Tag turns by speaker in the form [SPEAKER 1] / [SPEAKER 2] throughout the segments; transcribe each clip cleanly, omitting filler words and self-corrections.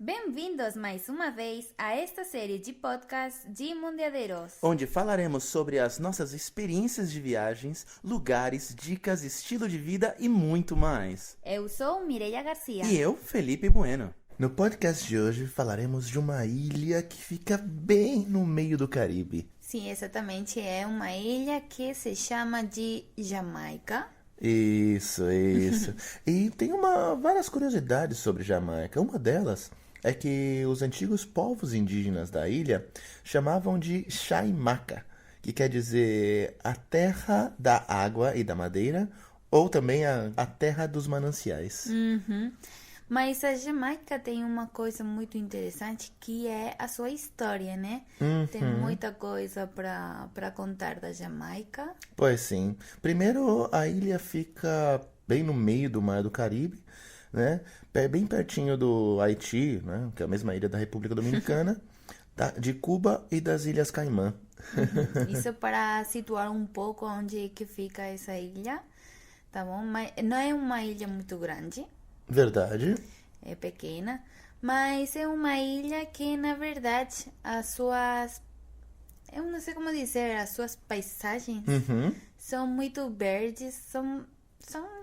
[SPEAKER 1] Bem-vindos mais uma vez a esta série de podcasts de Mundiadeiros,
[SPEAKER 2] onde falaremos sobre as nossas experiências de viagens, lugares, dicas, estilo de vida e muito mais.
[SPEAKER 1] Eu sou Mireia Garcia.
[SPEAKER 2] E eu, Felipe Bueno. No podcast de hoje falaremos de uma ilha que fica bem no meio do Caribe.
[SPEAKER 1] Sim, exatamente, é uma ilha que se chama de Jamaica.
[SPEAKER 2] Isso. E tem várias curiosidades sobre Jamaica. Uma delas é que os antigos povos indígenas da ilha chamavam de Chaimaca, que quer dizer a terra da água e da madeira, ou também a terra dos mananciais.
[SPEAKER 1] Mas a Jamaica tem uma coisa muito interessante que é a sua história, né? Tem muita coisa para contar da Jamaica.
[SPEAKER 2] Pois sim. Primeiro, a ilha fica bem no meio do Mar do Caribe, né? Bem pertinho do Haiti, né? Que é a mesma ilha da República Dominicana, de Cuba e das Ilhas Caimã.
[SPEAKER 1] Isso para situar um pouco onde que fica essa ilha, tá bom? Mas não é uma ilha muito grande.
[SPEAKER 2] Verdade.
[SPEAKER 1] É pequena, mas é uma ilha que, na verdade, eu não sei como dizer, as suas paisagens são muito verdes, são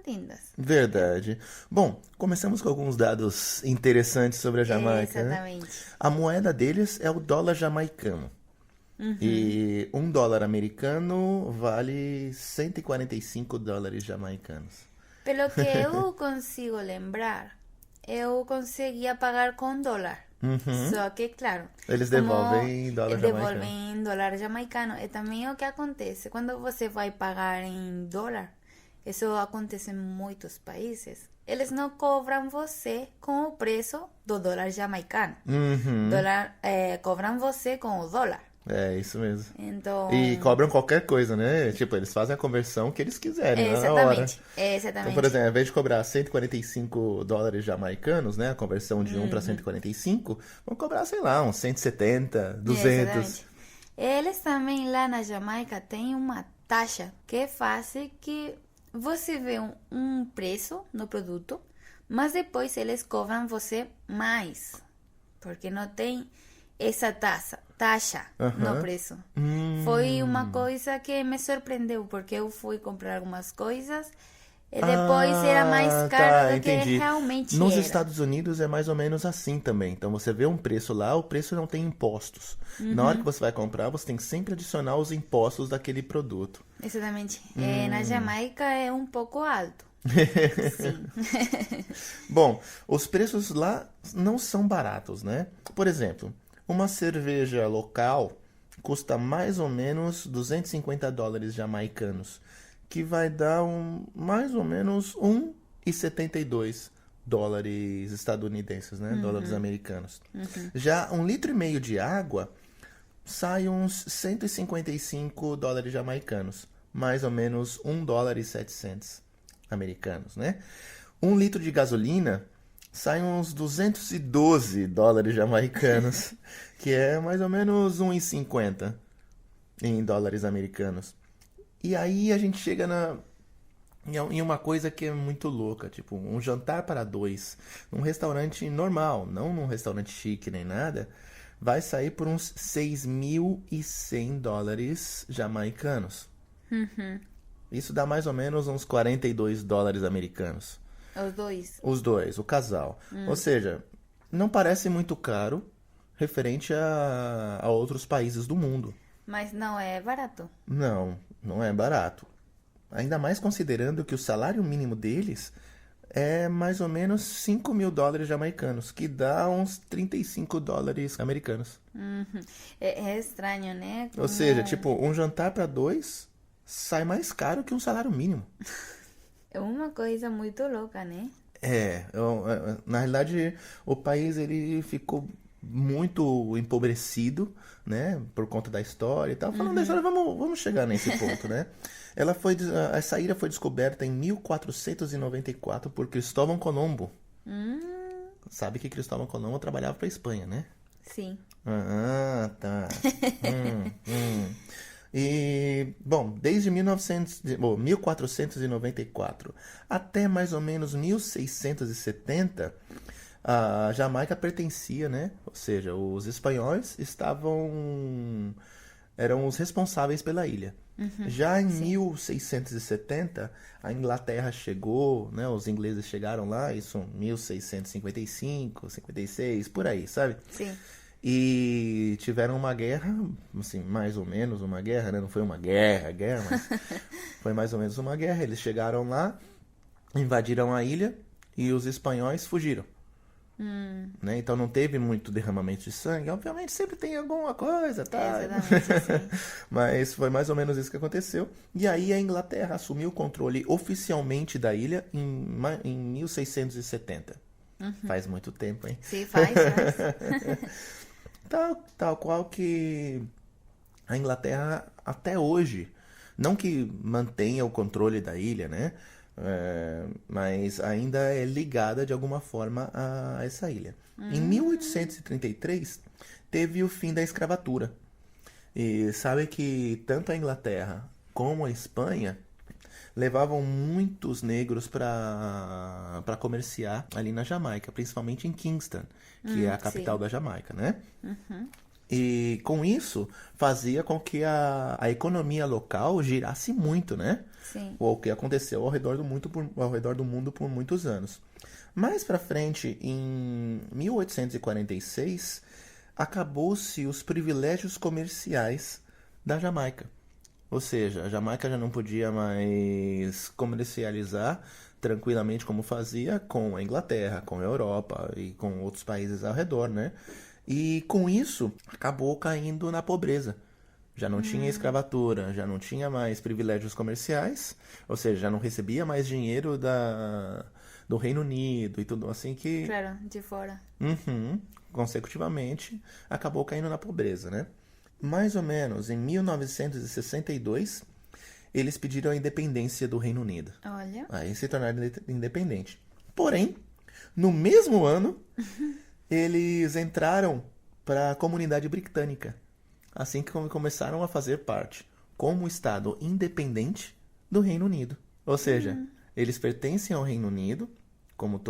[SPEAKER 1] lindas.
[SPEAKER 2] Verdade. Bom, começamos com alguns dados interessantes sobre a Jamaica, né?
[SPEAKER 1] Exatamente.
[SPEAKER 2] A moeda deles é o dólar jamaicano. E $1 americano vale 145 dólares jamaicanos.
[SPEAKER 1] Pelo que eu consigo lembrar, eu conseguia pagar com dólar. Só que, claro,
[SPEAKER 2] Eles
[SPEAKER 1] como
[SPEAKER 2] devolvem dólar jamaicano.
[SPEAKER 1] devolvem dólar jamaicano. E também o que acontece, quando você vai pagar em dólar, isso acontece em muitos países, eles não cobram você com o preço do dólar jamaicano. Cobram você com o dólar.
[SPEAKER 2] É, isso mesmo.
[SPEAKER 1] Então,
[SPEAKER 2] E cobram qualquer coisa, né? Tipo, eles fazem a conversão que eles quiserem, na hora.
[SPEAKER 1] Exatamente.
[SPEAKER 2] Então, por exemplo, ao invés de cobrar 145 dólares jamaicanos, né? A conversão de 1 para 145, vão cobrar, sei lá, uns 170, 200.
[SPEAKER 1] Exatamente. Eles também lá na Jamaica têm uma taxa que faz que você vê um preço no produto, mas depois eles cobram você mais, porque não tem essa taxa no preço. Foi uma coisa que me surpreendeu, porque eu fui comprar algumas coisas e depois era mais caro do
[SPEAKER 2] entendi.
[SPEAKER 1] que realmente
[SPEAKER 2] Nos
[SPEAKER 1] era.
[SPEAKER 2] Estados Unidos é mais ou menos assim também. Então você vê um preço lá, o preço não tem impostos. Na hora que você vai comprar, você tem que sempre adicionar os impostos daquele produto.
[SPEAKER 1] Exatamente. Na Jamaica é um pouco alto. Sim.
[SPEAKER 2] Bom, os preços lá não são baratos, né? Por exemplo, uma cerveja local custa mais ou menos 250 dólares jamaicanos, que vai dar mais ou menos 1,72 dólares estadunidenses, né? Dólares americanos. Já 1,5 litro de água sai uns 155 dólares jamaicanos, mais ou menos 1,7 dólares americanos, né? 1 litro de gasolina sai uns 212 dólares jamaicanos, que é mais ou menos 1,50 em dólares americanos. E aí a gente chega em uma coisa que é muito louca, tipo um jantar para dois, num restaurante normal, não num restaurante chique nem nada, vai sair por uns 6.100 dólares jamaicanos. Isso dá mais ou menos uns 42 dólares americanos. Os dois, o casal. Ou seja, não parece muito caro referente a outros países do mundo.
[SPEAKER 1] Mas não é barato.
[SPEAKER 2] Não é barato. Ainda mais considerando que o salário mínimo deles é mais ou menos 5.000 dólares jamaicanos, que dá uns 35 dólares americanos.
[SPEAKER 1] É estranho, né?
[SPEAKER 2] Ou seja, tipo, um jantar para dois sai mais caro que um salário mínimo.
[SPEAKER 1] É uma coisa muito louca, né?
[SPEAKER 2] Na realidade, o país ele ficou muito empobrecido, né, por conta da história e tal. Falando da história, vamos chegar nesse ponto, né? Essa ilha foi descoberta em 1494 por Cristóvão Colombo. Sabe que Cristóvão Colombo trabalhava para a Espanha, né?
[SPEAKER 1] Sim.
[SPEAKER 2] Ah, tá. E, bom, desde 1494 até mais ou menos 1670, a Jamaica pertencia, né? Ou seja, os espanhóis eram os responsáveis pela ilha. Já em 1670, a Inglaterra chegou, né? Os ingleses chegaram lá, isso em 1655, 56, por aí, sabe?
[SPEAKER 1] Sim.
[SPEAKER 2] E tiveram uma guerra, assim, mais ou menos uma guerra, né? Não foi uma guerra, mas foi mais ou menos uma guerra. Eles chegaram lá, invadiram a ilha e os espanhóis fugiram. Né? Então não teve muito derramamento de sangue. Obviamente sempre tem alguma coisa, tá?
[SPEAKER 1] Exatamente, sim.
[SPEAKER 2] Mas foi mais ou menos isso que aconteceu. E aí a Inglaterra assumiu o controle oficialmente da ilha em 1670. Faz muito tempo, hein?
[SPEAKER 1] Sim, faz.
[SPEAKER 2] Tal qual que a Inglaterra até hoje, não que mantenha o controle da ilha, né? Mas ainda é ligada de alguma forma a essa ilha. Em 1833 teve o fim da escravatura. E sabe que tanto a Inglaterra como a Espanha levavam muitos negros para comerciar ali na Jamaica, principalmente em Kingston, que é a capital
[SPEAKER 1] sim.
[SPEAKER 2] da Jamaica, né? E com isso fazia com que a economia local girasse muito, né?
[SPEAKER 1] Sim.
[SPEAKER 2] O que aconteceu ao redor do mundo por muitos anos. Mais para frente, em 1846, acabou-se os privilégios comerciais da Jamaica. Ou seja, a Jamaica já não podia mais comercializar tranquilamente como fazia com a Inglaterra, com a Europa e com outros países ao redor, né? E com isso, acabou caindo na pobreza. Já não tinha escravatura, já não tinha mais privilégios comerciais, ou seja, já não recebia mais dinheiro do Reino Unido e tudo assim que,
[SPEAKER 1] Claro, de fora.
[SPEAKER 2] consecutivamente, acabou caindo na pobreza, né? Mais ou menos em 1962, eles pediram a independência do Reino Unido.
[SPEAKER 1] Olha.
[SPEAKER 2] Aí se tornaram independentes. Porém, no mesmo ano, eles entraram para a comunidade britânica. Assim que começaram a fazer parte, como Estado independente do Reino Unido. Ou seja, eles pertencem ao Reino Unido, como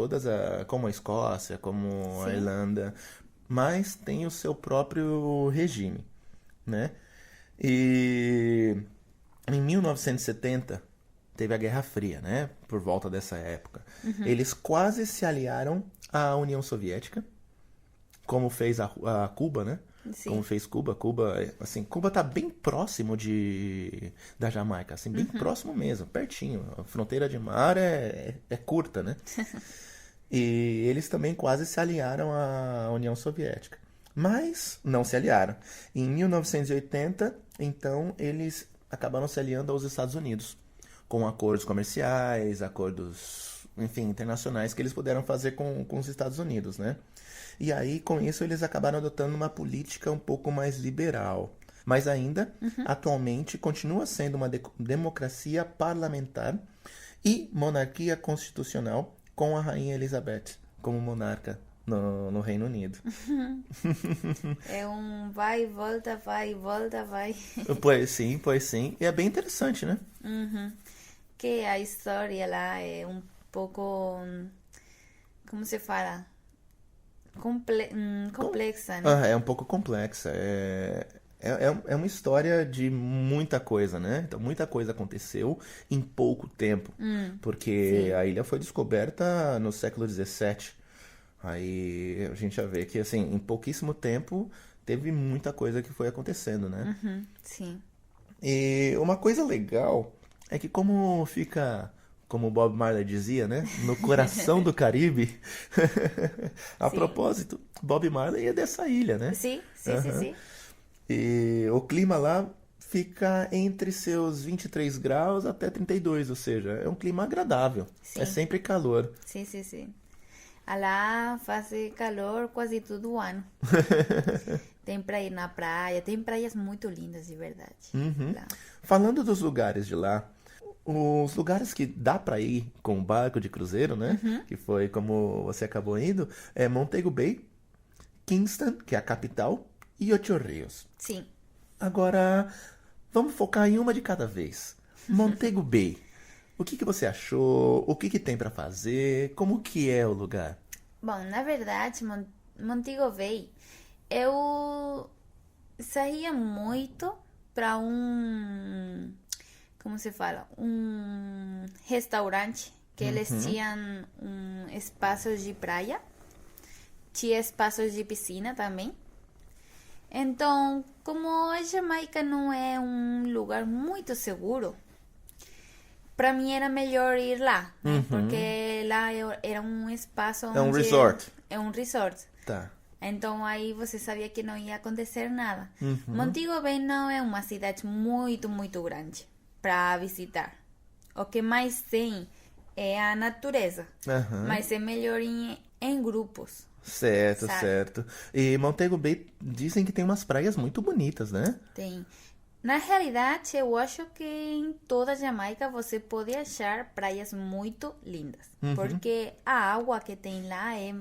[SPEAKER 2] a Escócia, como a
[SPEAKER 1] Sim.
[SPEAKER 2] Irlanda, mas tem o seu próprio regime, né? E em 1970 teve a Guerra Fria, né? Por volta dessa época. Eles quase se aliaram à União Soviética, como fez a Cuba, né?
[SPEAKER 1] Sim.
[SPEAKER 2] Como fez Cuba. Cuba tá bem próximo da Jamaica, assim, bem próximo mesmo, pertinho. A fronteira de mar é curta, né? E eles também quase se aliaram à União Soviética. Mas não se aliaram. Em 1980, então, eles acabaram se aliando aos Estados Unidos, com acordos comerciais, acordos, enfim, internacionais que eles puderam fazer com os Estados Unidos, né? E aí, com isso, eles acabaram adotando uma política um pouco mais liberal. Mas ainda, atualmente, continua sendo uma democracia parlamentar e monarquia constitucional com a Rainha Elizabeth como monarca no Reino Unido.
[SPEAKER 1] É um vai e volta, vai e volta, vai.
[SPEAKER 2] Pois sim. E é bem interessante, né?
[SPEAKER 1] Que a história lá é um pouco, como se fala? Complexa, né?
[SPEAKER 2] É um pouco complexa. É uma história de muita coisa, né? Então, muita coisa aconteceu em pouco tempo. Porque
[SPEAKER 1] sim.
[SPEAKER 2] a ilha foi descoberta no século XVII. Aí a gente já vê que, assim, em pouquíssimo tempo teve muita coisa que foi acontecendo, né?
[SPEAKER 1] Sim.
[SPEAKER 2] E uma coisa legal é que como fica, como o Bob Marley dizia, né? No coração do Caribe. A
[SPEAKER 1] Sim.
[SPEAKER 2] propósito, Bob Marley é dessa ilha, né?
[SPEAKER 1] Sim.
[SPEAKER 2] E o clima lá fica entre seus 23 graus até 32, ou seja, é um clima agradável.
[SPEAKER 1] Sim.
[SPEAKER 2] É sempre calor.
[SPEAKER 1] Sim. Lá faz calor quase todo o ano. Tem pra ir na praia, tem praias muito lindas, de verdade. Lá.
[SPEAKER 2] Falando dos lugares de lá, os lugares que dá pra ir com barco de cruzeiro, né? Que foi como você acabou indo, é Montego Bay, Kingston, que é a capital, e Ocho Rios.
[SPEAKER 1] Sim.
[SPEAKER 2] Agora, vamos focar em uma de cada vez. Montego Bay. O que você achou? O que tem pra fazer? Como que é o lugar?
[SPEAKER 1] Bom, na verdade, Montego Bay, eu saía muito para como se fala, um restaurante que eles tinham espaços de praia, tinha espaços de piscina também. Então, como a Jamaica não é um lugar muito seguro, para mim era melhor ir lá, né? Porque lá era um espaço onde...
[SPEAKER 2] É um resort.
[SPEAKER 1] É um resort.
[SPEAKER 2] Tá.
[SPEAKER 1] Então aí você sabia que não ia acontecer nada. Montego Bay não é uma cidade muito, muito grande para visitar. O que mais tem é a natureza. Mas é melhor em grupos.
[SPEAKER 2] Certo,
[SPEAKER 1] sabe?
[SPEAKER 2] certo. E Montego Bay dizem que tem umas praias muito bonitas, né?
[SPEAKER 1] Tem. Na realidade, eu acho que em toda a Jamaica você pode achar praias muito lindas. Porque a água que tem lá é...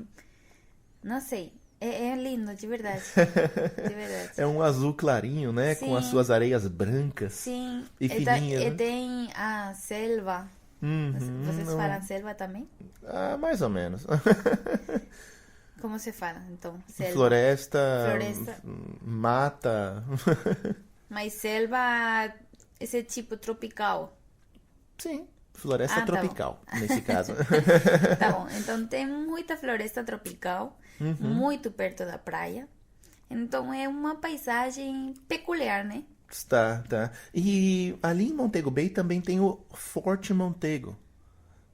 [SPEAKER 1] Não sei. É lindo, de verdade. De verdade.
[SPEAKER 2] É um azul clarinho, né?
[SPEAKER 1] Sim.
[SPEAKER 2] Com as suas areias brancas.
[SPEAKER 1] Sim.
[SPEAKER 2] E fininhas,
[SPEAKER 1] E
[SPEAKER 2] né?
[SPEAKER 1] tem a selva. Vocês falam selva também?
[SPEAKER 2] Ah, mais ou menos.
[SPEAKER 1] Como se fala, então? Selva.
[SPEAKER 2] Floresta,
[SPEAKER 1] Floresta.
[SPEAKER 2] mata.
[SPEAKER 1] Mas selva, esse tipo tropical.
[SPEAKER 2] Sim, floresta
[SPEAKER 1] Ah, tá bom.
[SPEAKER 2] tropical, nesse caso.
[SPEAKER 1] Tá bom, então tem muita floresta tropical, muito perto da praia. Então é uma paisagem peculiar, né?
[SPEAKER 2] Tá, tá. E ali em Montego Bay também tem o Forte Montego,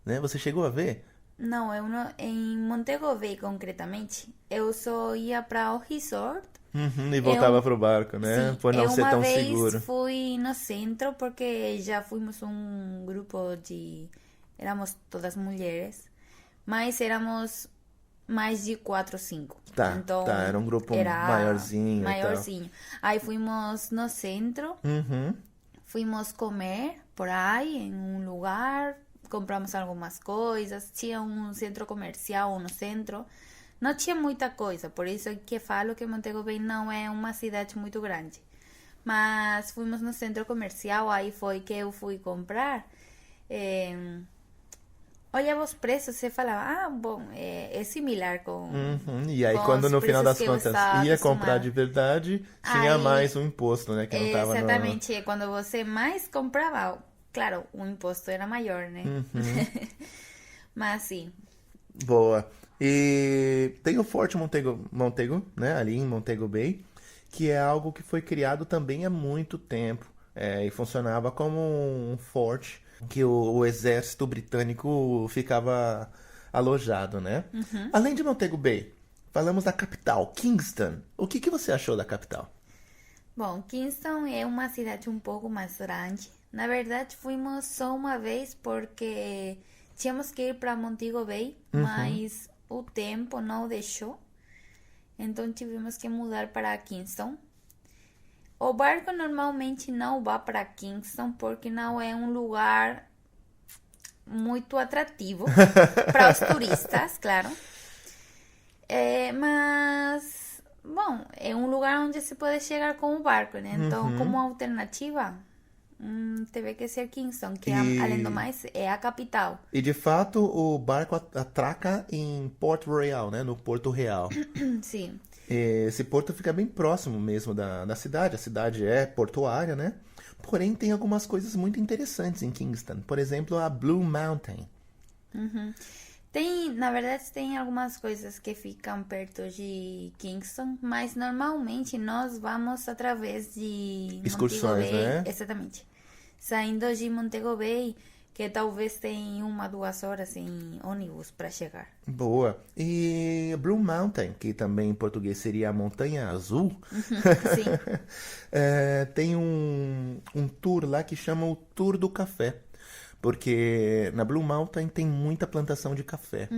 [SPEAKER 2] né? Você chegou a ver?
[SPEAKER 1] Não, eu não, em Montego Bay concretamente, eu só ia para o resort.
[SPEAKER 2] E voltava pro barco, né?
[SPEAKER 1] Sim,
[SPEAKER 2] Por não
[SPEAKER 1] eu
[SPEAKER 2] ser
[SPEAKER 1] uma
[SPEAKER 2] tão
[SPEAKER 1] vez
[SPEAKER 2] seguro.
[SPEAKER 1] fui no centro porque já fomos um grupo de... Éramos todas mulheres, mas éramos mais de 4 ou 5.
[SPEAKER 2] Tá,
[SPEAKER 1] Então,
[SPEAKER 2] tá, era um grupo maiorzinho e tal.
[SPEAKER 1] maiorzinho. Aí fomos no centro, fomos comer por aí em um lugar, compramos algumas coisas, tinha um centro comercial no centro. Não tinha muita coisa, por isso que falo que Montego Bay não é uma cidade muito grande. Mas fomos no centro comercial, aí foi que eu fui comprar. Olhava os preços, você falava, ah, bom, é similar com...
[SPEAKER 2] E aí
[SPEAKER 1] com
[SPEAKER 2] quando
[SPEAKER 1] os
[SPEAKER 2] no final
[SPEAKER 1] preços
[SPEAKER 2] das
[SPEAKER 1] que eu
[SPEAKER 2] contas
[SPEAKER 1] estava
[SPEAKER 2] ia comprar
[SPEAKER 1] acostumada.
[SPEAKER 2] de verdade, tinha
[SPEAKER 1] Aí,
[SPEAKER 2] mais um imposto, né? Que não tava no...
[SPEAKER 1] Exatamente, quando você mais comprava, claro, o imposto era maior, né? Mas sim,
[SPEAKER 2] Boa. E tem o Forte Montego, né? Ali em Montego Bay, que é algo que foi criado também há muito tempo. E funcionava como um forte que o exército britânico ficava alojado, né? Além de Montego Bay, falamos da capital, Kingston. O que você achou da capital?
[SPEAKER 1] bom, Kingston é uma cidade um pouco mais grande. Na verdade, fomos só uma vez porque tínhamos que ir para Montego Bay, mas o tempo não deixou. Então tivemos que mudar para Kingston. O barco normalmente não vai para Kingston porque não é um lugar muito atrativo para os turistas, claro. Mas, bom, é um lugar onde se pode chegar com o barco, né? Então, como alternativa, teve que ser Kingston, que além do mais é a capital.
[SPEAKER 2] E de fato o barco atraca em Port Royal, né? No Porto Real.
[SPEAKER 1] Sim.
[SPEAKER 2] Esse porto fica bem próximo mesmo da cidade. A cidade é portuária, né? Porém, tem algumas coisas muito interessantes em Kingston. Por exemplo, a Blue Mountain.
[SPEAKER 1] Na verdade, tem algumas coisas que ficam perto de Kingston, mas normalmente nós vamos através de
[SPEAKER 2] Excursões,
[SPEAKER 1] Montego Bay,
[SPEAKER 2] né?
[SPEAKER 1] exatamente. Saindo de Montego Bay, que talvez tem 1-2 horas em ônibus para chegar.
[SPEAKER 2] Boa. E Blue Mountain, que também em português seria a Montanha Azul,
[SPEAKER 1] Sim.
[SPEAKER 2] tem um tour lá que chama o Tour do Café. Porque na Blue Mountain tem muita plantação de café,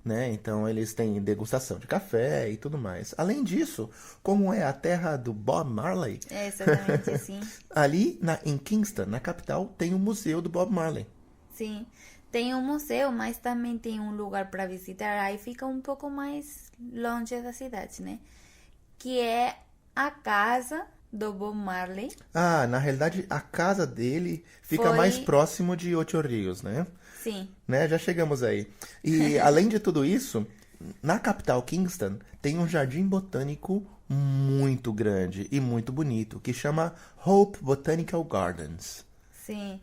[SPEAKER 2] né? Então eles têm degustação de café e tudo mais. Além disso, como é a terra do Bob Marley,
[SPEAKER 1] É exatamente assim.
[SPEAKER 2] ali em Kingston, na capital, tem o museu do Bob Marley.
[SPEAKER 1] Sim. Tem um museu, mas também tem um lugar para visitar. Aí fica um pouco mais longe da cidade, né? Que é a casa do Bob Marley.
[SPEAKER 2] Ah, na realidade, a casa dele fica
[SPEAKER 1] Foi-
[SPEAKER 2] mais próximo de Ocho Rios, né?
[SPEAKER 1] Sim.
[SPEAKER 2] Né? Já chegamos aí. E além de tudo isso, na capital Kingston tem um jardim botânico muito grande e muito bonito, que chama Hope Botanical Gardens.
[SPEAKER 1] Sim.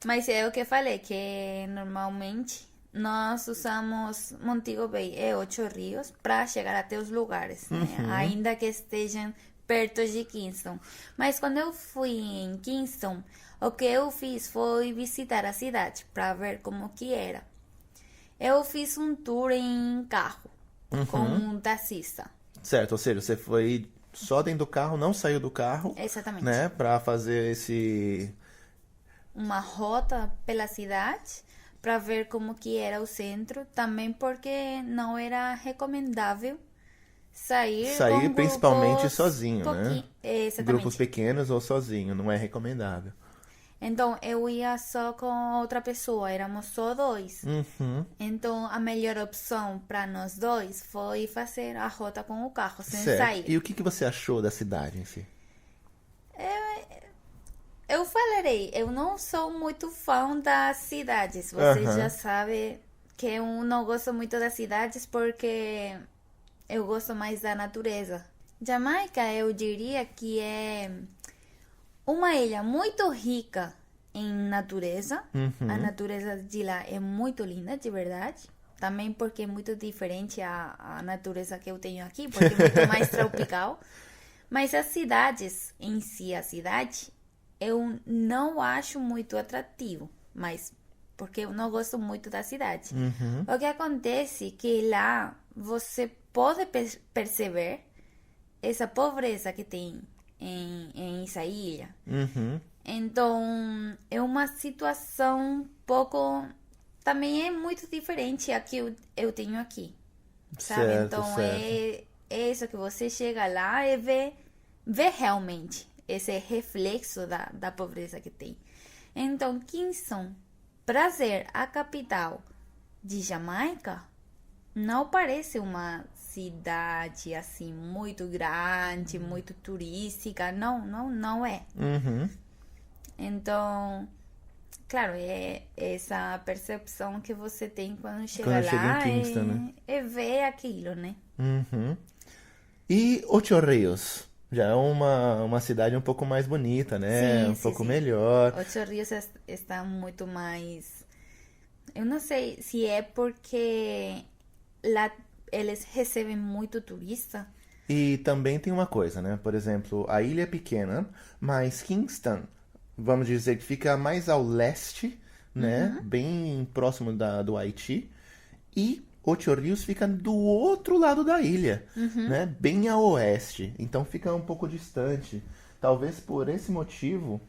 [SPEAKER 1] Mas é o que eu falei, que normalmente nós usamos Montego Bay e Ocho Rios para chegar até os lugares, né? Ainda que estejam perto de Kingston. Mas quando eu fui em Kingston, o que eu fiz foi visitar a cidade para ver como que era. Eu fiz um tour em carro com um taxista.
[SPEAKER 2] Certo, ou seja, você foi só dentro do carro, não saiu do carro,
[SPEAKER 1] Exatamente.
[SPEAKER 2] né, para fazer esse...
[SPEAKER 1] Uma rota pela cidade para ver como que era o centro, também porque não era recomendável sair com
[SPEAKER 2] principalmente
[SPEAKER 1] grupos
[SPEAKER 2] sozinho, né?
[SPEAKER 1] Exatamente.
[SPEAKER 2] Grupos pequenos ou sozinho, não é recomendável.
[SPEAKER 1] Então, eu ia só com outra pessoa, éramos só dois. Então, a melhor opção para nós dois foi fazer a rota com o carro, sem
[SPEAKER 2] Certo.
[SPEAKER 1] sair.
[SPEAKER 2] E o que você achou da cidade em si?
[SPEAKER 1] Eu falarei, eu não sou muito fã das cidades. Você já sabe que eu não gosto muito das cidades porque eu gosto mais da natureza. Jamaica, eu diria que é uma ilha muito rica em natureza. A natureza de lá é muito linda, de verdade. Também porque é muito diferente a natureza que eu tenho aqui, porque é muito mais tropical. Mas as cidades em si, a cidade, eu não acho muito atrativo, mas porque eu não gosto muito da cidade. O que acontece é que lá você pode perceber essa pobreza que tem em essa ilha. Então, é uma situação um pouco... Também é muito diferente a que eu tenho aqui, sabe?
[SPEAKER 2] Certo,
[SPEAKER 1] Então,
[SPEAKER 2] certo.
[SPEAKER 1] é isso que você chega lá e vê realmente esse reflexo da pobreza que tem. Então, Kingston, para ser a capital de Jamaica, não parece uma cidade assim muito grande, muito turística. Não é. Então, claro, é essa percepção que você tem quando chega
[SPEAKER 2] Quando chega
[SPEAKER 1] lá
[SPEAKER 2] em Kingston, né?
[SPEAKER 1] e vê aquilo, né?
[SPEAKER 2] E Ocho Rios? Já é uma cidade um pouco mais bonita, né?
[SPEAKER 1] Sim,
[SPEAKER 2] Um
[SPEAKER 1] sim,
[SPEAKER 2] pouco
[SPEAKER 1] sim.
[SPEAKER 2] melhor.
[SPEAKER 1] Ocho Rios está muito mais... Eu não sei se é porque lá eles recebem muito turista.
[SPEAKER 2] E também tem uma coisa, né? Por exemplo, a ilha é pequena, mas Kingston, vamos dizer que fica mais ao leste, né? Bem próximo do Haiti. E Ocho Rios fica do outro lado da ilha, né? Bem a oeste. Então fica um pouco distante. Talvez por esse motivo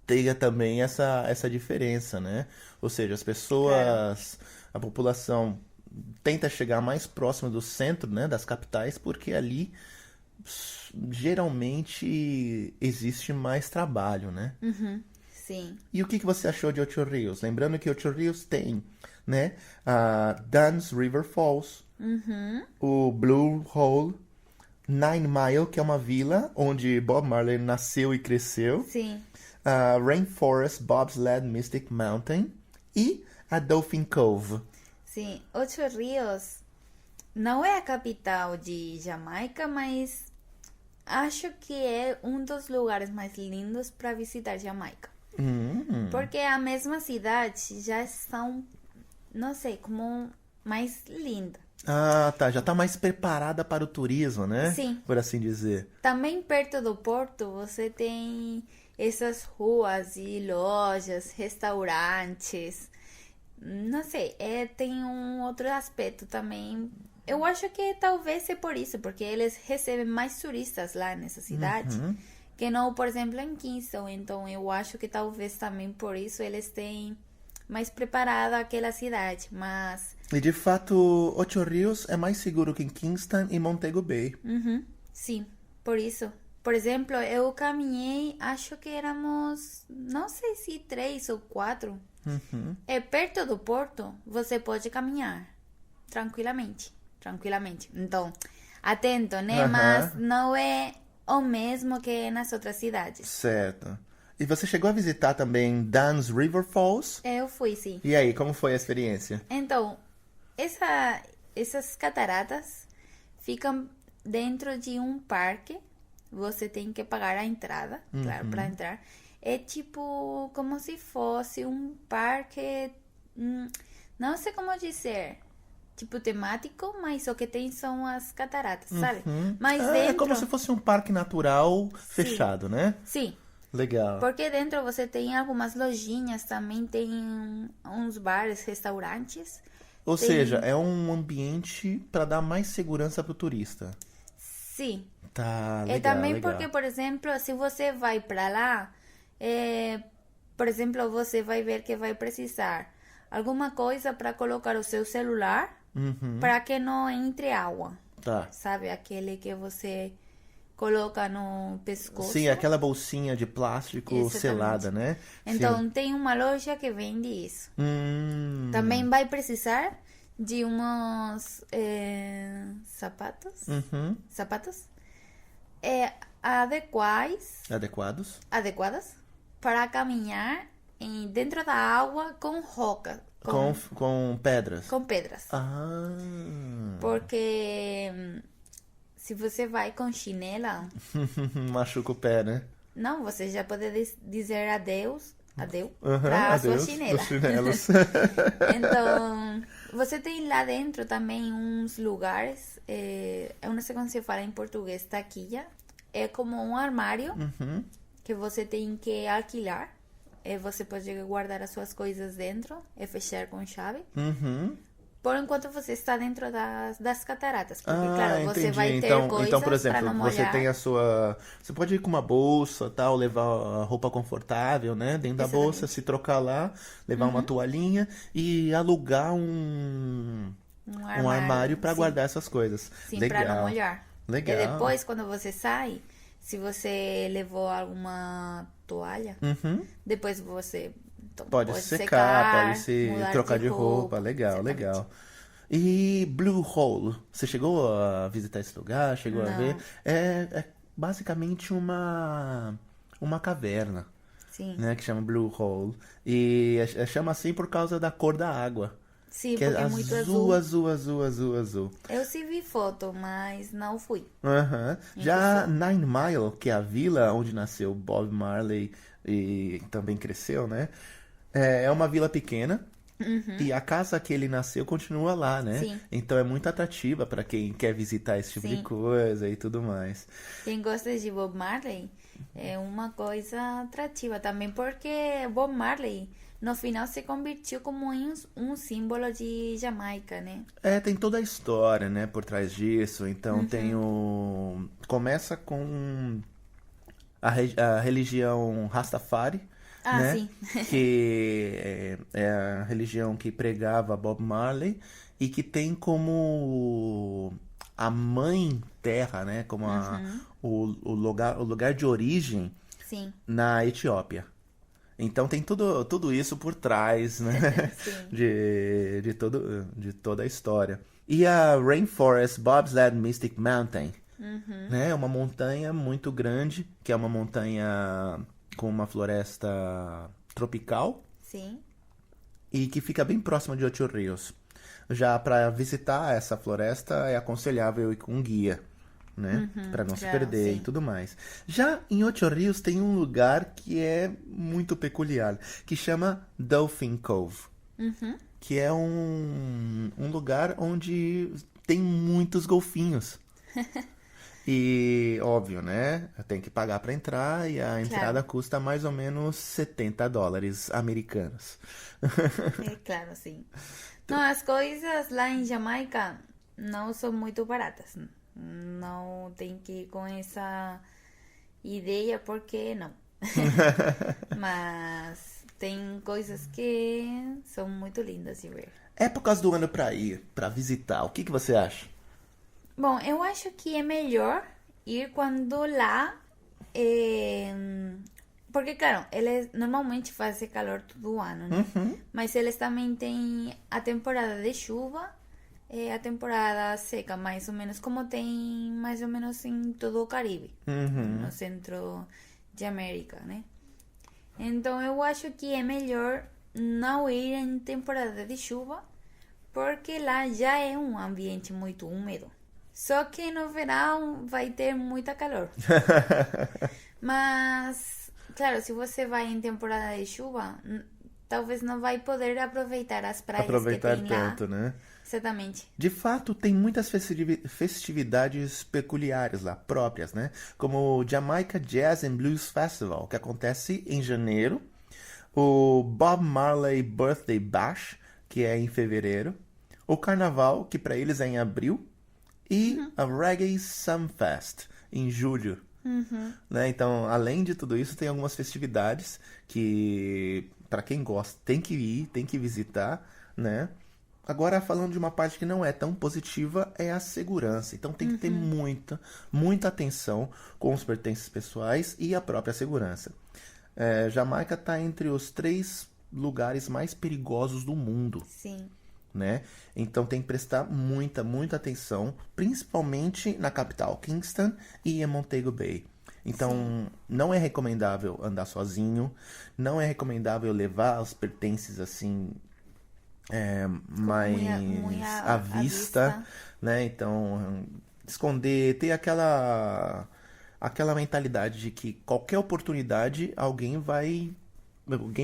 [SPEAKER 2] tenha também essa diferença, né? Ou seja, as pessoas, a população tenta chegar mais próximo do centro, né? Das capitais, porque ali geralmente existe mais trabalho, né?
[SPEAKER 1] Sim.
[SPEAKER 2] E o que você achou de Ocho Rios? Lembrando que Ocho Rios tem, né, a Dunn's River Falls, o Blue Hole, Nine Mile, que é uma vila onde Bob Marley nasceu e cresceu,
[SPEAKER 1] Sim.
[SPEAKER 2] a Rainforest Bobsled Mystic Mountain e a Dolphin Cove.
[SPEAKER 1] Sim. Ocho Rios não é a capital de Jamaica, mas acho que é um dos lugares mais lindos para visitar Jamaica. Porque a mesma cidade já são, não sei, como mais linda.
[SPEAKER 2] Ah, tá. Já tá mais preparada para o turismo, né?
[SPEAKER 1] Sim.
[SPEAKER 2] Por assim dizer.
[SPEAKER 1] Também perto do porto você tem essas ruas e lojas, restaurantes. Não sei, tem um outro aspecto também. Eu acho que talvez é por isso, porque eles recebem mais turistas lá nessa cidade. Que não, por exemplo, em Kingston. Então, eu acho que talvez também por isso eles têm mais preparado aquela cidade. Mas,
[SPEAKER 2] E de fato, Ocho Rios é mais seguro que em Kingston e Montego Bay.
[SPEAKER 1] sim, por isso. Por exemplo, eu caminhei, acho que éramos, não sei se 3 ou 4. É perto do porto, você pode caminhar tranquilamente. Então, atento, né? Mas não é o mesmo que nas outras cidades.
[SPEAKER 2] Certo. E você chegou a visitar também Dunn's River Falls?
[SPEAKER 1] Eu fui, sim.
[SPEAKER 2] E aí, como foi a experiência?
[SPEAKER 1] Então, essa essas cataratas ficam dentro de um parque. Você tem que pagar a entrada, claro, para entrar. É tipo como se fosse um parque, não sei como dizer, tipo temático, mas o que tem são as cataratas, sabe? Mas
[SPEAKER 2] É
[SPEAKER 1] dentro...
[SPEAKER 2] como se fosse um parque natural fechado, né?
[SPEAKER 1] Sim,
[SPEAKER 2] Legal.
[SPEAKER 1] porque dentro você tem algumas lojinhas, também tem uns bares, restaurantes.
[SPEAKER 2] Ou
[SPEAKER 1] Tem-
[SPEAKER 2] seja, é um ambiente para dar mais segurança pro turista.
[SPEAKER 1] Sim.
[SPEAKER 2] Tá,
[SPEAKER 1] É
[SPEAKER 2] legal,
[SPEAKER 1] também
[SPEAKER 2] legal.
[SPEAKER 1] porque, por exemplo, se você vai para lá, por exemplo, você vai ver que vai precisar alguma coisa para colocar o seu celular para que não entre água,
[SPEAKER 2] Tá.
[SPEAKER 1] sabe? Aquele que você coloca no pescoço.
[SPEAKER 2] Sim, aquela bolsinha de plástico
[SPEAKER 1] Exatamente.
[SPEAKER 2] selada, né?
[SPEAKER 1] Então,
[SPEAKER 2] Sim.
[SPEAKER 1] tem uma loja que vende isso.
[SPEAKER 2] Hum,
[SPEAKER 1] Também vai precisar de uns sapatos,
[SPEAKER 2] uhum.
[SPEAKER 1] sapatos adequadas
[SPEAKER 2] Adequados.
[SPEAKER 1] para caminhar dentro da água com roca,
[SPEAKER 2] Com pedras.
[SPEAKER 1] com pedras.
[SPEAKER 2] Ah.
[SPEAKER 1] Porque se você vai com chinela,
[SPEAKER 2] Machuca o pé, né?
[SPEAKER 1] não, você já pode dizer adeus
[SPEAKER 2] Aham,
[SPEAKER 1] para a sua
[SPEAKER 2] adeus,
[SPEAKER 1] chinela.
[SPEAKER 2] os chinelos.
[SPEAKER 1] Então, você tem lá dentro também uns lugares, eu não sei como se fala em português, taquilla. É como um armário que você tem que alquilar. Você pode guardar as suas coisas dentro e fechar com chave.
[SPEAKER 2] Uhum.
[SPEAKER 1] Por enquanto você está dentro das cataratas. Porque,
[SPEAKER 2] Ah,
[SPEAKER 1] claro, você
[SPEAKER 2] entendi.
[SPEAKER 1] vai ter
[SPEAKER 2] Então,
[SPEAKER 1] coisas
[SPEAKER 2] por
[SPEAKER 1] para
[SPEAKER 2] exemplo,
[SPEAKER 1] não
[SPEAKER 2] você
[SPEAKER 1] molhar.
[SPEAKER 2] tem a sua. Você pode ir com uma bolsa, tal, levar a roupa confortável, né? Dentro da bolsa, se trocar lá, levar uma toalhinha e alugar um armário para
[SPEAKER 1] sim.
[SPEAKER 2] guardar essas coisas.
[SPEAKER 1] Sim,
[SPEAKER 2] Legal.
[SPEAKER 1] para não molhar.
[SPEAKER 2] Legal.
[SPEAKER 1] E depois, quando você sai, se você levou alguma toalha, depois você
[SPEAKER 2] Pode secar, pode se
[SPEAKER 1] mudar
[SPEAKER 2] trocar de roupa. Legal,
[SPEAKER 1] exatamente.
[SPEAKER 2] legal. E Blue Hole, você chegou a visitar esse lugar? Chegou a
[SPEAKER 1] Não.
[SPEAKER 2] ver? É basicamente uma caverna,
[SPEAKER 1] Sim,
[SPEAKER 2] né? Que chama Blue Hole. E chama assim por causa da cor da água.
[SPEAKER 1] sim,
[SPEAKER 2] Que
[SPEAKER 1] porque
[SPEAKER 2] é
[SPEAKER 1] é muito
[SPEAKER 2] azul,
[SPEAKER 1] azul.
[SPEAKER 2] azul, azul, azul, azul.
[SPEAKER 1] Eu sim vi foto, mas não fui.
[SPEAKER 2] Aham. Já Nine Mile, que é a vila onde nasceu Bob Marley e também cresceu, né? É uma vila pequena e a casa que ele nasceu continua lá, né?
[SPEAKER 1] Sim.
[SPEAKER 2] Então é muito atrativa para quem quer visitar esse tipo de
[SPEAKER 1] Sim.
[SPEAKER 2] coisa e tudo mais.
[SPEAKER 1] Quem gosta de Bob Marley é uma coisa atrativa também, porque Bob Marley no final se convertiu como em um símbolo de Jamaica, né?
[SPEAKER 2] Tem toda a história, né, por trás disso. Então tem o... Começa com a religião Rastafari,
[SPEAKER 1] Ah,
[SPEAKER 2] né?
[SPEAKER 1] sim.
[SPEAKER 2] Que é a religião que pregava Bob Marley e que tem como a mãe terra, né? Como o lugar de origem
[SPEAKER 1] Sim,
[SPEAKER 2] na Etiópia. Então tem tudo isso por trás, né?
[SPEAKER 1] Sim.
[SPEAKER 2] de toda a história. E a Rainforest Bobsled Mystic Mountain, né? É uma montanha muito grande, que é uma montanha com uma floresta tropical
[SPEAKER 1] sim.
[SPEAKER 2] e que fica bem próxima de Ocho Rios. Já para visitar essa floresta é aconselhável ir com um guia, né? Para não se
[SPEAKER 1] já,
[SPEAKER 2] perder
[SPEAKER 1] sim.
[SPEAKER 2] e tudo mais. Já em Ocho Rios tem um lugar que é muito peculiar, que chama Dolphin Cove, que é um lugar onde tem muitos golfinhos. E, óbvio, né? Tem que pagar para entrar e a entrada custa mais ou menos $70 americanos.
[SPEAKER 1] É claro, sim. Não, as coisas lá em Jamaica não são muito baratas. Não tem que ir com essa ideia, porque não. Mas tem coisas que são muito lindas de ver.
[SPEAKER 2] Épocas do ano para ir, para visitar, o que você acha?
[SPEAKER 1] Bom, eu acho que é melhor ir quando lá. Porque, claro, eles normalmente fazem calor todo ano, né? Mas eles também têm a temporada de chuva e a temporada seca, mais ou menos como tem mais ou menos em todo o Caribe, no centro de América, né? Então eu acho que é melhor não ir em temporada de chuva, porque lá já é um ambiente muito úmido. Só que no verão vai ter muita calor. Mas, claro, se você vai em temporada de chuva, talvez não vai poder aproveitar as praias
[SPEAKER 2] Aproveitar
[SPEAKER 1] que tem lá.
[SPEAKER 2] tanto, né?
[SPEAKER 1] Exatamente.
[SPEAKER 2] De fato, tem muitas festividades peculiares lá, próprias, né? Como o Jamaica Jazz and Blues Festival, que acontece em janeiro. O Bob Marley Birthday Bash, que é em fevereiro. O Carnaval, que para eles é em abril. E a Reggae Sumfest, em julho. Né? Então, além de tudo isso, tem algumas festividades que, para quem gosta, tem que ir, tem que visitar, né? Agora, falando de uma parte que não é tão positiva, é a segurança. Então, tem que ter muita atenção com os pertences pessoais e a própria segurança. Jamaica está entre os 3 lugares mais perigosos do mundo.
[SPEAKER 1] Sim.
[SPEAKER 2] Né? Então tem que prestar muita atenção, principalmente na capital, Kingston, e em Montego Bay. Então não é recomendável andar sozinho, não é recomendável levar os pertences assim mais à vista, né? Então esconder, ter aquela mentalidade de que qualquer oportunidade alguém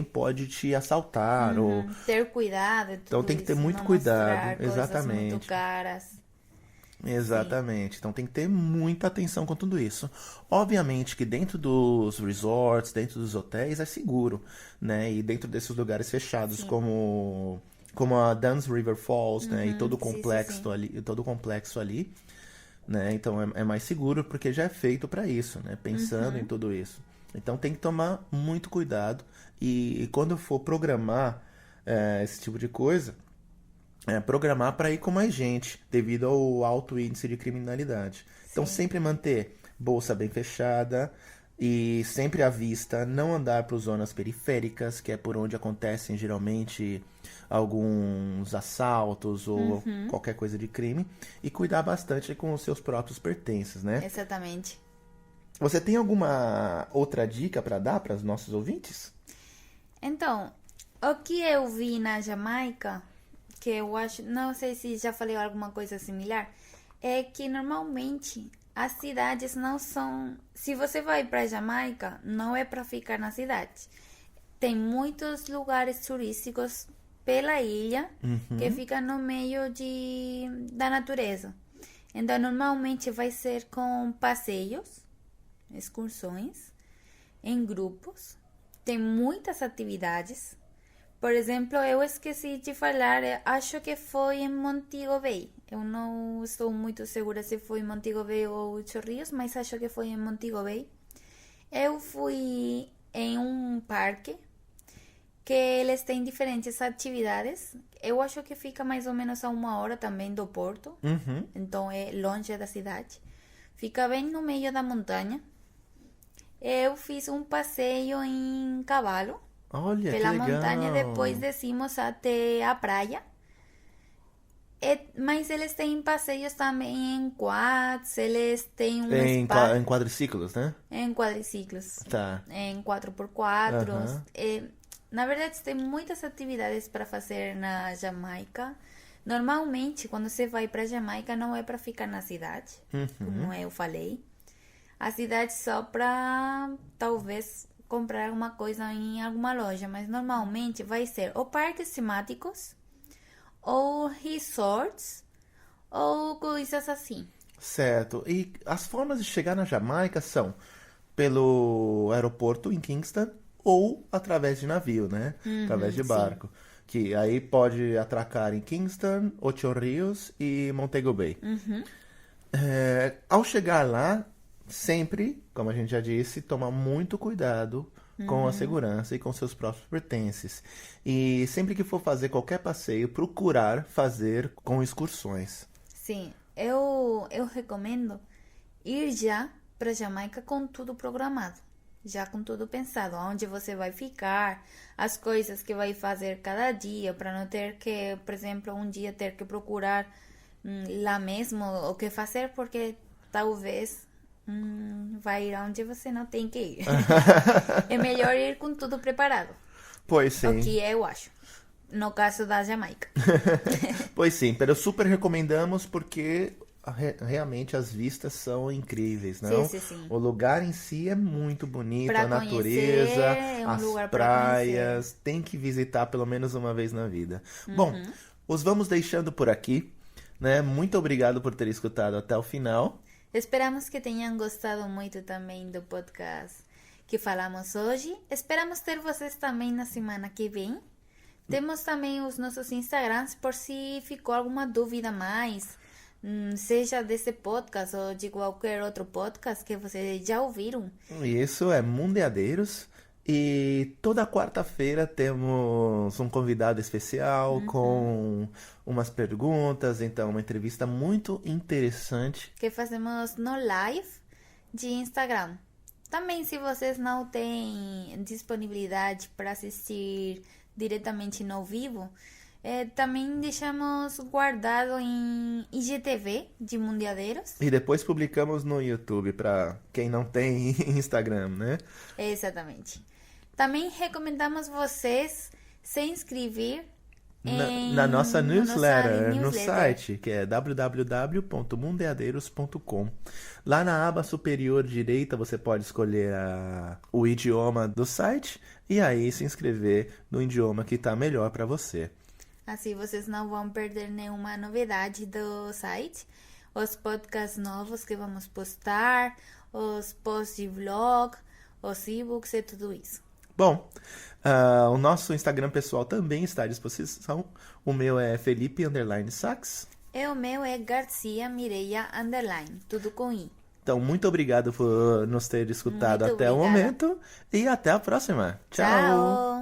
[SPEAKER 2] pode te assaltar ou
[SPEAKER 1] ter cuidado.
[SPEAKER 2] Então tem que ter
[SPEAKER 1] isso,
[SPEAKER 2] muito
[SPEAKER 1] não
[SPEAKER 2] cuidado,
[SPEAKER 1] mostrar coisas
[SPEAKER 2] exatamente.
[SPEAKER 1] muito caras.
[SPEAKER 2] Exatamente. Então tem que ter muita atenção com tudo isso. Obviamente que dentro dos resorts, dentro dos hotéis é seguro, né? E dentro desses lugares fechados como a Dunn's River Falls, né? E todo o complexo ali, né? Então é mais seguro porque já é feito para isso, né? Pensando em tudo isso. Então tem que tomar muito cuidado e quando for programar esse tipo de coisa, programar para ir com mais gente, devido ao alto índice de criminalidade. Então sempre manter bolsa bem fechada e sempre à vista, não andar para zonas periféricas, que é por onde acontecem geralmente alguns assaltos ou qualquer coisa de crime, e cuidar bastante com os seus próprios pertences, né?
[SPEAKER 1] Exatamente.
[SPEAKER 2] Você tem alguma outra dica para dar para os nossos ouvintes?
[SPEAKER 1] Então, o que eu vi na Jamaica, que eu acho, não sei se já falei alguma coisa similar, é que normalmente as cidades não são... Se você vai para Jamaica, não é para ficar na cidade. Tem muitos lugares turísticos pela ilha que ficam no meio da natureza. Então, normalmente vai ser com passeios, excursões, em grupos. Tem muitas atividades. Por exemplo, eu esqueci de falar, acho que foi em Montego Bay. Eu não estou muito segura se foi em Montego Bay ou Chorrillos, mas acho que foi em Montego Bay. Eu fui em um parque que eles têm diferentes atividades. Eu acho que fica mais ou menos a 1 hora também do porto. Então é longe da cidade. Fica bem no meio da montanha. Eu fiz um passeio em cavalo.
[SPEAKER 2] Olha,
[SPEAKER 1] Pela
[SPEAKER 2] que legal.
[SPEAKER 1] montanha, depois descimos até a praia. Mas eles têm passeios também em quads, eles têm um
[SPEAKER 2] Em quadriciclos, né?
[SPEAKER 1] em quadriciclos,
[SPEAKER 2] Tá.
[SPEAKER 1] em 4x4. Na verdade, tem muitas atividades para fazer na Jamaica. Normalmente, quando você vai para Jamaica, não é para ficar na cidade, como eu falei. A cidade só para, talvez, comprar alguma coisa em alguma loja, mas normalmente vai ser ou parques temáticos, ou resorts, ou coisas assim.
[SPEAKER 2] Certo. E as formas de chegar na Jamaica são pelo aeroporto em Kingston ou através de navio, né? Através de barco. Que aí pode atracar em Kingston, Ocho Rios e Montego Bay. Ao chegar lá, sempre, como a gente já disse, tomar muito cuidado com a segurança e com seus próprios pertences. E sempre que for fazer qualquer passeio, procurar fazer com excursões.
[SPEAKER 1] Sim, eu recomendo ir já para Jamaica com tudo programado, já com tudo pensado, onde você vai ficar, as coisas que vai fazer cada dia, para não ter que, por exemplo, um dia ter que procurar lá mesmo o que fazer, porque talvez vai ir onde você não tem que ir. É melhor ir com tudo preparado.
[SPEAKER 2] Pois sim.
[SPEAKER 1] O que eu acho. no caso da Jamaica.
[SPEAKER 2] Pois sim, pero super recomendamos porque realmente as vistas são incríveis, não?
[SPEAKER 1] Sim, sim, sim.
[SPEAKER 2] O lugar em si é muito bonito,
[SPEAKER 1] Pra
[SPEAKER 2] a natureza,
[SPEAKER 1] conhecer, é um
[SPEAKER 2] as
[SPEAKER 1] lugar pra
[SPEAKER 2] praias, tem que visitar pelo menos uma vez na vida. Bom, os vamos deixando por aqui, né? Muito obrigado por ter escutado até o final.
[SPEAKER 1] Esperamos que tenham gostado muito também do podcast que falamos hoje. Esperamos ter vocês também na semana que vem. Temos também os nossos Instagrams por se ficou alguma dúvida a mais, seja desse podcast ou de qualquer outro podcast que vocês já ouviram.
[SPEAKER 2] Isso é Mundiadeiros. E toda quarta-feira temos um convidado especial com umas perguntas, então uma entrevista muito interessante.
[SPEAKER 1] Que fazemos no live de Instagram. Também, se vocês não têm disponibilidade para assistir diretamente no vivo, também deixamos guardado em IGTV de Mundiadeiros.
[SPEAKER 2] E depois publicamos no YouTube para quem não tem Instagram, né?
[SPEAKER 1] Exatamente. Também recomendamos vocês se inscrever
[SPEAKER 2] Na nossa newsletter, no
[SPEAKER 1] newsletter.
[SPEAKER 2] site, que é www.mundeadeiros.com. Lá na aba superior direita você pode escolher o idioma do site e aí se inscrever no idioma que está melhor para você.
[SPEAKER 1] Assim vocês não vão perder nenhuma novidade do site, os podcasts novos que vamos postar, os posts de vlog, os e-books e tudo isso.
[SPEAKER 2] Bom, o nosso Instagram pessoal também está à disposição. O meu é Felipe_Sax.
[SPEAKER 1] E o meu é Garcia Mireia _, tudo com I.
[SPEAKER 2] Então, muito obrigado por nos ter escutado
[SPEAKER 1] Muito
[SPEAKER 2] até o
[SPEAKER 1] obrigada.
[SPEAKER 2] momento e até a próxima. Tchau!
[SPEAKER 1] Tchau!